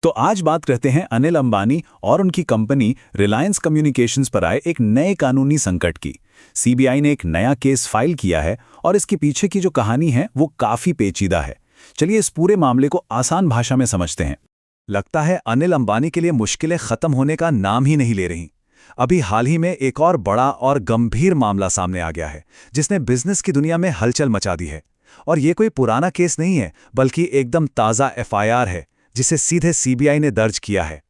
तो आज बात करते हैं अनिल अंबानी और उनकी कंपनी रिलायंस कम्युनिकेशंस पर आए एक नए कानूनी संकट की। सीबीआई ने एक नया केस फाइल किया है और इसके पीछे की जो कहानी है वो काफी पेचीदा है। चलिए इस पूरे मामले को आसान भाषा में समझते हैं। लगता है अनिल अंबानी के लिए मुश्किलें खत्म होने का नाम ही नहीं ले रही। अभी हाल ही में एक और बड़ा और गंभीर मामला सामने आ गया है जिसने बिजनेस की दुनिया में हलचल मचा दी है। और ये कोई पुराना केस नहीं है बल्कि एकदम ताज़ा एफआईआर है जिसे सीधे सीबीआई ने दर्ज किया है।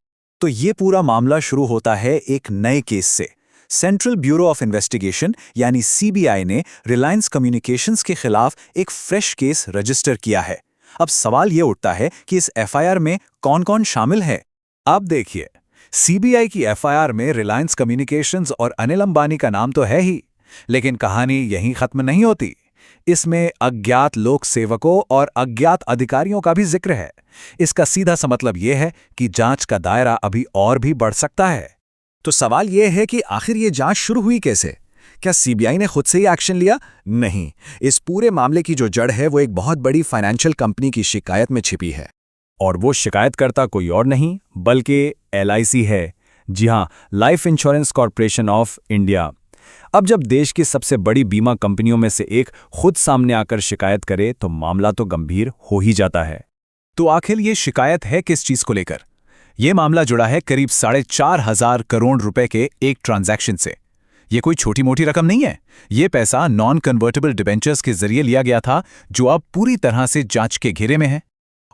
तो ये पूरा मामला शुरू होता है एक नए केस से। सेंट्रल ब्यूरो ऑफ इन्वेस्टिगेशन यानी सीबीआई ने रिलायंस कम्युनिकेशंस के खिलाफ एक फ्रेश केस रजिस्टर किया है। अब सवाल ये उठता है कि इस एफआईआर में कौन कौन शामिल है। अब देखिए, सीबीआई की एफआईआर में रिलायंस कम्युनिकेशंस और अनिल अंबानी का नाम तो है ही, लेकिन कहानी यहीं खत्म नहीं होती। इसमें अज्ञात लोक सेवकों और अज्ञात अधिकारियों का भी जिक्र है। इसका सीधा सा मतलब यह है कि जांच का दायरा अभी और भी बढ़ सकता है। तो सवाल यह है कि आखिर ये जांच शुरू हुई कैसे? क्या सीबीआई ने खुद से ही एक्शन लिया? नहीं, इस पूरे मामले की जो जड़ है वो एक बहुत बड़ी फाइनेंशियल कंपनी की शिकायत में छिपी है। और वो शिकायतकर्ता कोई और नहीं बल्कि एलआईसी है। जी हां, life insurance corporation of India. अब जब देश की सबसे बड़ी बीमा कंपनियों में से एक खुद सामने आकर शिकायत करे तो मामला तो गंभीर हो ही जाता है। तो आखिर ये शिकायत है किस चीज को लेकर? यह मामला जुड़ा है करीब 4,500 करोड़ रुपए के एक ट्रांजैक्शन से। ये कोई छोटी मोटी रकम नहीं है। ये पैसा नॉन कन्वर्टेबल डिबेंचर्स के जरिए लिया गया था जो अब पूरी तरह से जांच के घेरे में है।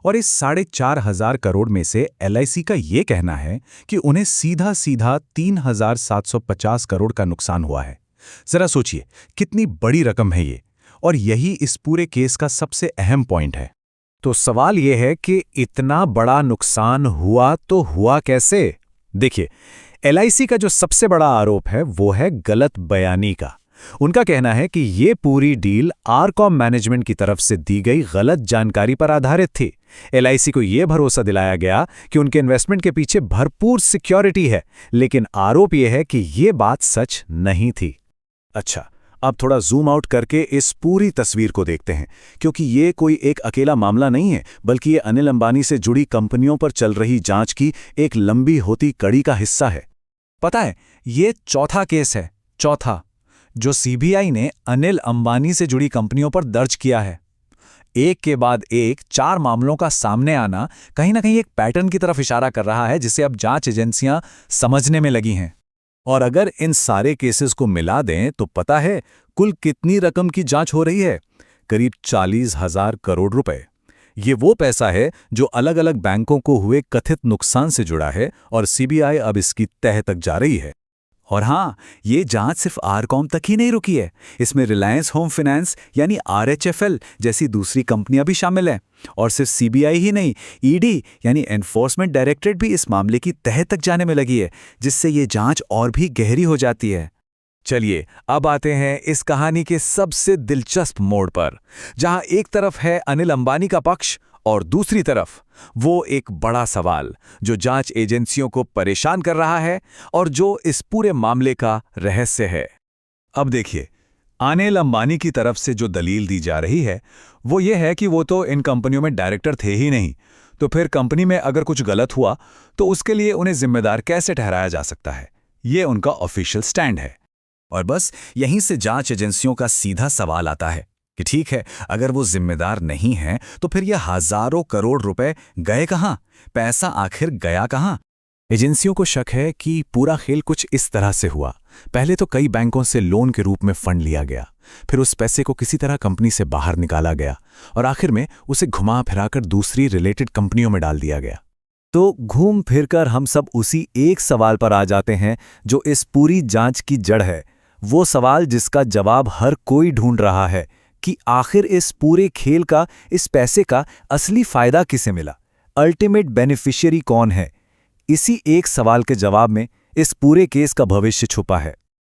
और इस 4,500 करोड़ में से एलआईसी का ये कहना है कि उन्हें सीधा सीधा 3,750 करोड़ का नुकसान हुआ है। जरा सोचिए कितनी बड़ी रकम है ये, और यही इस पूरे केस का सबसे अहम पॉइंट है। तो सवाल यह है कि इतना बड़ा नुकसान हुआ तो हुआ कैसे? देखिए, एलआईसी का जो सबसे बड़ा आरोप है वो है गलत बयानी का। उनका कहना है कि ये पूरी डील आरकॉम मैनेजमेंट की तरफ से दी गई गलत जानकारी पर आधारित थी। एलआईसी को यह भरोसा दिलाया गया कि उनके इन्वेस्टमेंट के पीछे भरपूर सिक्योरिटी है, लेकिन आरोप यह है कि यह बात सच नहीं थी। अच्छा, अब थोड़ा जूम आउट करके इस पूरी तस्वीर को देखते हैं, क्योंकि ये कोई एक अकेला मामला नहीं है बल्कि ये अनिल अंबानी से जुड़ी कंपनियों पर चल रही जांच की एक लंबी होती कड़ी का हिस्सा है। पता है, ये चौथा केस है, चौथा, जो सीबीआई ने अनिल अंबानी से जुड़ी कंपनियों पर दर्ज किया है। एक के बाद एक 4 मामलों का सामने आना कहीं ना कहीं एक पैटर्न की तरफ इशारा कर रहा है जिसे अब जांच एजेंसियां समझने में लगी हैं। और अगर इन सारे केसेस को मिला दें तो पता है कुल कितनी रकम की जांच हो रही है? करीब 40,000 करोड़ रुपए। ये वो पैसा है जो अलग अलग बैंकों को हुए कथित नुकसान से जुड़ा है और सीबीआई अब इसकी तह तक जा रही है। और हाँ, ये जांच सिर्फ आरकॉम तक ही नहीं रुकी है। इसमें रिलायंस होम फाइनेंस यानी आरएचएफएल जैसी दूसरी कंपनियां भी शामिल हैं। और सिर्फ सीबीआई ही नहीं, ईडी यानी एनफोर्समेंट डायरेक्टरेट भी इस मामले की तह तक जाने में लगी है, जिससे ये जांच और भी गहरी हो जाती है। चलिए अब आते हैं इस कहानी के सबसे दिलचस्प मोड़ पर, जहां एक तरफ है अनिल अंबानी का पक्ष और दूसरी तरफ वो एक बड़ा सवाल जो जांच एजेंसियों को परेशान कर रहा है और जो इस पूरे मामले का रहस्य है। अब देखिए, अनिल अंबानी की तरफ से जो दलील दी जा रही है वो ये है कि वो तो इन कंपनियों में डायरेक्टर थे ही नहीं, तो फिर कंपनी में अगर कुछ गलत हुआ तो उसके लिए उन्हें जिम्मेदार कैसे ठहराया जा सकता है। ये उनका ऑफिशियल स्टैंड है। और बस यहीं से जांच एजेंसियों का सीधा सवाल आता है कि ठीक है, अगर वो जिम्मेदार नहीं है तो फिर ये हजारों करोड़ रुपए गए कहां? पैसा आखिर गया कहां? एजेंसियों को शक है कि पूरा खेल कुछ इस तरह से हुआ। पहले तो कई बैंकों से लोन के रूप में फंड लिया गया, फिर उस पैसे को किसी तरह कंपनी से बाहर निकाला गया और आखिर में उसे घुमा फिराकर दूसरी रिलेटेड कंपनियों में डाल दिया गया। तो घूम फिरकर हम सब उसी एक सवाल पर आ जाते हैं जो इस पूरी जांच की जड़ है। वो सवाल जिसका जवाब हर कोई ढूंढ रहा है कि आखिर इस पूरे खेल का, इस पैसे का असली फायदा किसे मिला? अल्टीमेट बेनिफिशियरी कौन है? इसी एक सवाल के जवाब में इस पूरे केस का भविष्य छुपा है।